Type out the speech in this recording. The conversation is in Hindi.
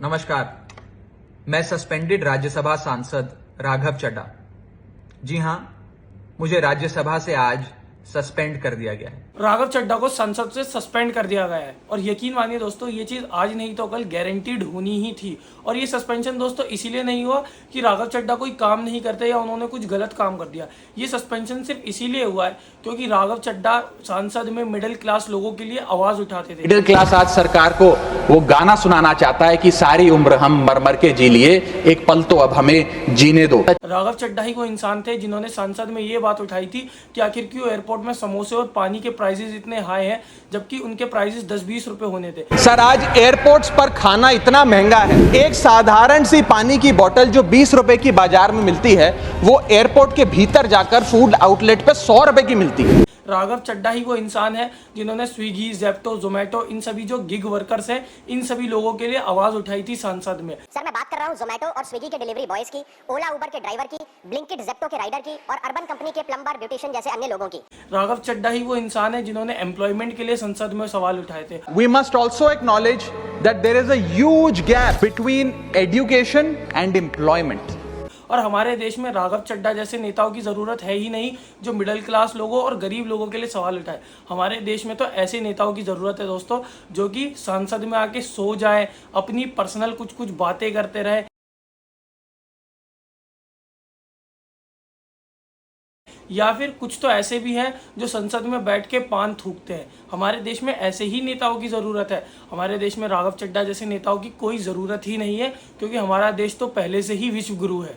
नमस्कार, मैं सस्पेंडेड राज्यसभा सांसद राघव चड्ढा। जी हां, मुझे राज्यसभा से आज सस्पेंड कर दिया गया है। राघव चड्ढा को संसद से सस्पेंड कर दिया गया है और यकीन मानिए दोस्तों, ये चीज आज नहीं तो कल गारंटीड होनी ही थी। और ये सस्पेंशन दोस्तों इसीलिए नहीं हुआ कि राघव चड्ढा कोई काम नहीं करते या उन्होंने कुछ गलत काम कर दिया। ये सस्पेंशन सिर्फ इसीलिए हुआ है क्योंकि राघव चड्ढा संसद में मिडिल क्लास लोगों के लिए आवाज उठाते थे। मिडिल क्लास आज सरकार को वो गाना सुनाना चाहता है कि सारी उम्र हम मर मर के जी लिए, एक पल तो अब हमें जीने दो। राघव चड्ढा ही वो इंसान थे जिन्होंने संसद में ये बात उठाई थी कि आखिर क्यों एयरपोर्ट में समोसे और पानी के प्राइसेस इतने हाई हैं जबकि उनके प्राइसेस 10-20 रुपए होने थे। सर, आज एयरपोर्ट्स पर खाना इतना महंगा है, एक साधारण सी पानी की बोतल जो 20 रुपए की बाजार में मिलती है वो एयरपोर्ट के भीतर जाकर फूड आउटलेट पे 100 रुपए की मिलती है। राघव चड्ढा ही वो इंसान है जिन्होंने स्विगी, जेप्टो, जोमेटो, इन सभी जो गिग वर्कर्स हैं, इन सभी लोगों के लिए आवाज उठाई थी संसद में। सर, मैं बात कर रहा हूँ जोमेटो और स्विगी के डिलीवरी बॉयज की, ओला उबर के ड्राइवर की, ब्लिंकिट जेप्टो के राइडर की और अर्बन कंपनी के प्लम्बर, ब्यूटिशियन जैसे अन्य लोगों की। राघव चड्ढा ही वो इंसान है जिन्होंने एम्प्लॉयमेंट के लिए संसद में सवाल उठाए थे। We must also acknowledge that there is a huge gap between education and employment. और हमारे देश में राघव चड्ढा जैसे नेताओं की जरूरत है ही नहीं जो मिडिल क्लास लोगों और गरीब लोगों के लिए सवाल उठाए। हमारे देश में तो ऐसे नेताओं की जरूरत है दोस्तों जो कि संसद में आके सो जाए, अपनी पर्सनल कुछ बातें करते रहे या फिर कुछ तो ऐसे भी हैं जो संसद में बैठ के पान थूकते हैं। हमारे देश में ऐसे ही नेताओं की ज़रूरत है। हमारे देश में राघव चड्ढा जैसे नेताओं की कोई ज़रूरत ही नहीं है क्योंकि हमारा देश तो पहले से ही विश्व गुरु है।